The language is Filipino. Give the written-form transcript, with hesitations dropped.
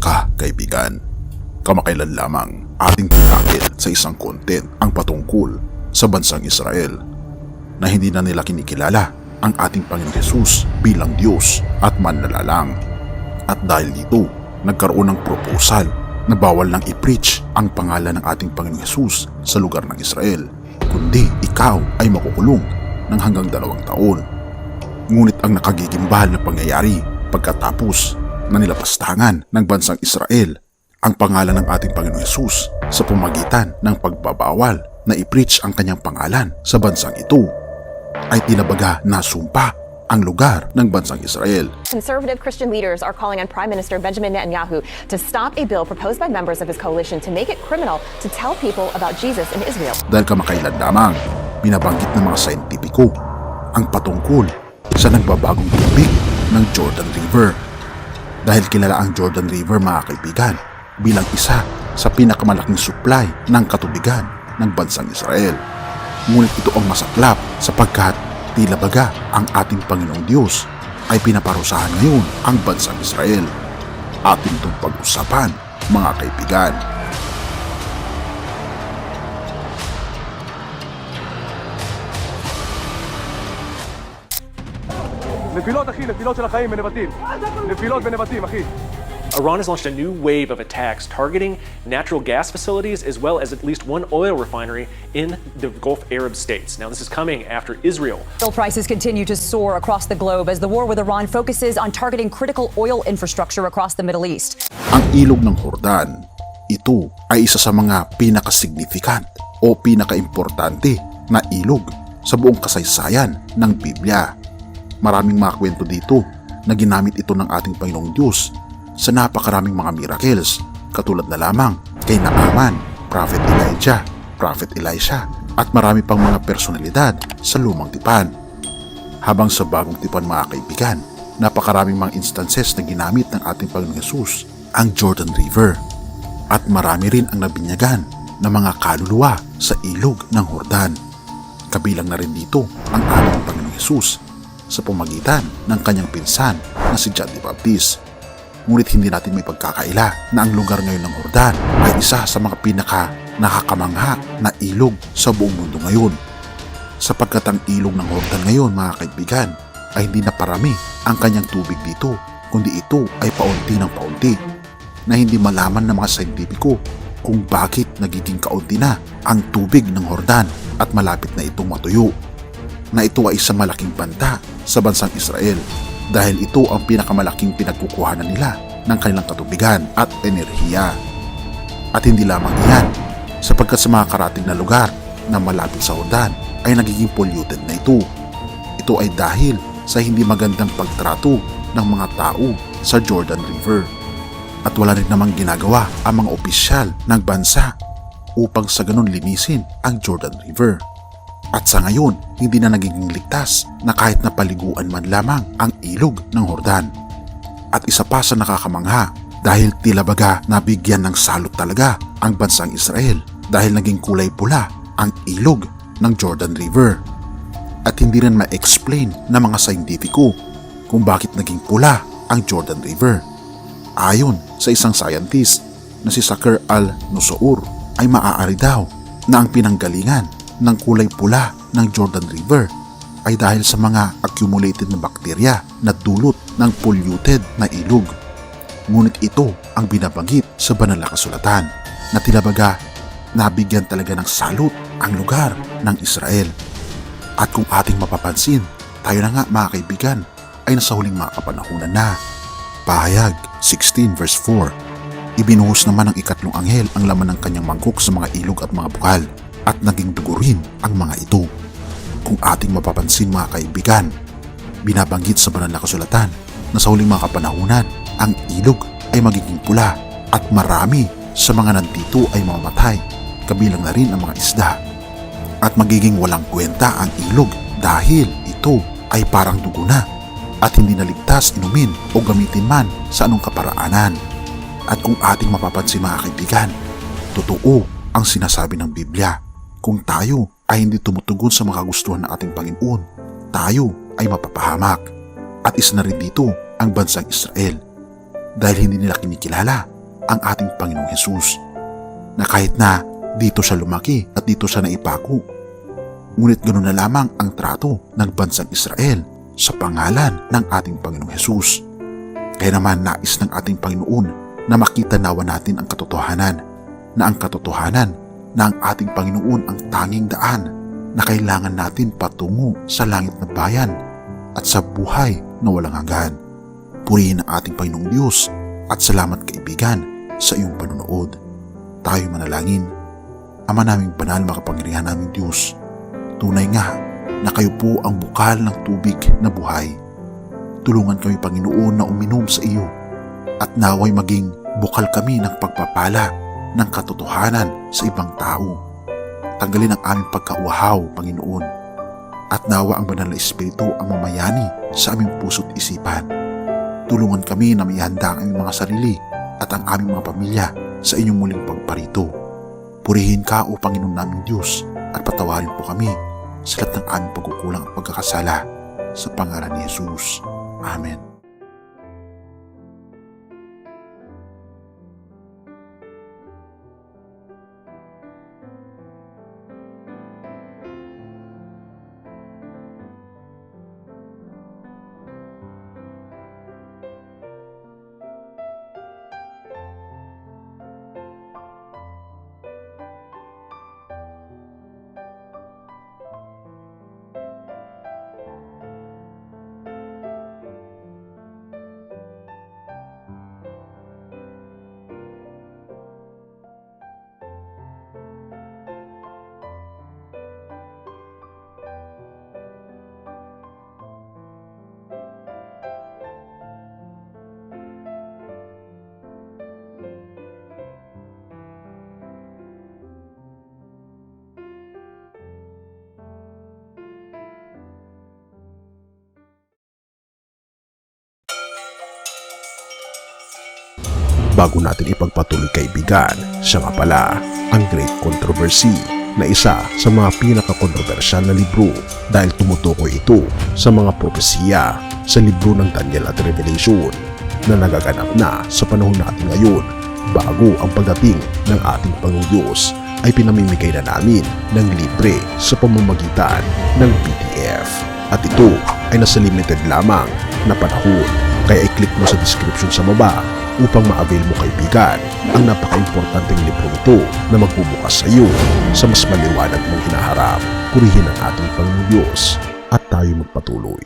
ka, kaibigan. Kamakailan lamang ating tinakil sa isang content ang patungkol sa bansang Israel na hindi na nila kinikilala ang ating Panginoong Jesus bilang Diyos at manlalalang. At dahil dito, nagkaroon ng proposal na bawal nang i-preach ang pangalan ng ating Panginoong Jesus sa lugar ng Israel, kundi ikaw ay makukulong ng hanggang 2 taon. Ngunit ang nakagigimbal na pangyayari pagkatapos na nilapastangan ng bansang Israel ang pangalan ng ating Panginoong Jesus sa pamagitan ng pagbabawal na i-preach ang kanyang pangalan sa bansang ito, ay tinabaga na sumpa ang lugar ng bansang Israel. Conservative Christian leaders are calling on Prime Minister Benjamin Netanyahu to stop a bill proposed by members of his coalition to make it criminal to tell people about Jesus in Israel. Dahil kamakailan lamang, binabanggit ng mga scientifico ang patungkol sa nagbabagong tubig ng Jordan River. Dahil kilala ang Jordan River, mga kaibigan, bilang isa sa pinakamalaking supply ng katubigan ng bansang Israel. Ngunit ito ang masaklap sapagkat tila baga ang ating Panginoong Diyos ay pinaparusahan ngayon ang bansang Israel. Atin itong pag-usapan, mga kaibigan. נפילות אחי, נפילות של החיים בנבטים. נפילות בנבטים אחי. Iran has launched a new wave of attacks targeting natural gas facilities as well as at least one oil refinery in the Gulf Arab states. Now, this is coming after Israel. Oil prices continue to soar across the globe as the war with Iran focuses on targeting critical oil infrastructure across the Middle East. Ang ilog ng Jordan, ito ay isa sa mga pinakasignifikant o pinakaimportante na ilog sa buong kasaysayan ng Biblia. Maraming mga kwento dito na ginamit ito ng ating Panginoong Diyos sa napakaraming mga miracles, katulad na lamang kay Naaman, Prophet Elijah, Prophet Elisha, at marami pang mga personalidad sa lumang tipan. Habang sa bagong tipan, mga kaibigan, napakaraming mga instances na ginamit ng ating Panginoong Jesus ang Jordan River. At marami rin ang nabinyagan ng mga kaluluwa sa ilog ng Jordan. Kabilang na rin dito ang ating Panginoong Jesus sa pamagitan ng kanyang pinsan na si John the Baptist. Ngunit hindi natin may pagkakaila na ang lugar ngayon ng Jordan ay isa sa mga pinaka nakakamangha na ilog sa buong mundo ngayon. Sapagkat ang ilog ng Jordan ngayon, mga kaibigan, ay hindi na parami ang kanyang tubig dito, kundi ito ay paunti ng paunti na hindi malaman ng mga scientifico kung bakit nagiging kaunti na ang tubig ng Jordan at malapit na itong matuyo. Na ito ay isang malaking banta sa bansang Israel dahil ito ang pinakamalaking pinagkukuhanan nila ng kanilang katubigan at enerhiya. At hindi lamang iyan, sapagkat sa mga karating na lugar na malapit sa Jordan ay nagiging polluted na ito. Ito ay dahil sa hindi magandang pagtrato ng mga tao sa Jordan River. At wala rin namang ginagawa ang mga opisyal ng bansa upang sa ganun linisin ang Jordan River. At sa ngayon, hindi na nagiging ligtas na kahit na paliguan man lamang ang ilog ng Jordan. At isa pa sa nakakamangha, dahil tila baga nabigyan ng salot talaga ang bansang Israel dahil naging kulay pula ang ilog ng Jordan River. At hindi rin ma-explain ng mga scientifico kung bakit naging pula ang Jordan River. Ayon sa isang scientist na si Sakir al-Nusour, ay maaari daw na ang pinanggalingan ng kulay pula ng Jordan River ay dahil sa mga accumulated na bakterya na dulot ng polluted na ilog. Ngunit ito ang binabanggit sa banal na kasulatan na tinabaga nabigyan talaga ng salot ang lugar ng Israel. At kung ating mapapansin, tayo na nga, mga kaibigan, ay nasa huling mga kapanahunan na. Pahayag 16 verse 4. Ibinuhos naman ng ikatlong anghel ang laman ng kanyang mangkok sa mga ilog at mga bukal, at naging dugo rin ang mga ito. Kung ating mapapansin, mga kaibigan, binabanggit sa banal na kasulatan na sa huling mga kapanahunan, ang ilog ay magiging pula at marami sa mga nandito ay mamamatay, kabilang na rin ang mga isda. At magiging walang kwenta ang ilog dahil ito ay parang dugo na at hindi naligtas inumin o gamitin man sa anong kaparaanan. At kung ating mapapansin, mga kaibigan, totoo ang sinasabi ng Biblia. Kung tayo ay hindi tumutugon sa mga kagustuhan ng ating Panginoon, tayo ay mapapahamak. At isa na rin dito ang bansang Israel dahil hindi nila kinikilala ang ating Panginoong Hesus, na kahit na dito siya lumaki at dito siya naipako, ngunit ganoon na lamang ang trato ng bansang Israel sa pangalan ng ating Panginoong Hesus. Kaya naman nais ng ating Panginoon na makita nawa natin ang katotohanan, na ang katotohanan na ang ating Panginoon ang tanging daan na kailangan natin patungo sa langit na bayan at sa buhay na walang hanggan. Purihin ang ating Panginoong Diyos at salamat kaibigan sa iyong panonood. Tayo manalangin. Ama naming banal, makapangyarihan naming Diyos, tunay nga na kayo po ang bukal ng tubig na buhay. Tulungan kami, Panginoon, na uminom sa iyo at naway maging bukal kami ng pagpapala ng katotohanan sa ibang tao. Tanggalin ang aming pagkauhaw, Panginoon, at nawa ang banal na Espiritu ang mamayani sa aming puso't isipan. Tulungan kami na maihanda ang aming mga sarili at ang aming mga pamilya sa inyong muling pagparito. Purihin ka, O Panginoon naming Diyos, at patawarin po kami sa lahat ng aming pagkukulang at pagkakasala sa pangalan ni Jesus. Amen. Bago natin ipagpatuloy, kaibigan, siya nga pala ang Great Controversy, na isa sa mga pinaka-kontrobersyal na libro dahil tumutukoy ito sa mga propesiya sa libro ng Daniel at Revelation na nagaganap na sa panahon natin ngayon, bago ang pagdating ng ating Panginoong Diyos ay pinamimigay na namin ng libre sa pamamagitan ng PDF. At ito ay nasa limited lamang na panahon, kaya i-click mo sa description sa baba upang ma-avail mo, kaibigan, ang napaka-importanteng libro ito na magbubukas sa iyo sa mas maliwanag mong hinaharap. Purihin ang ating Panginoong Diyos at tayo magpatuloy.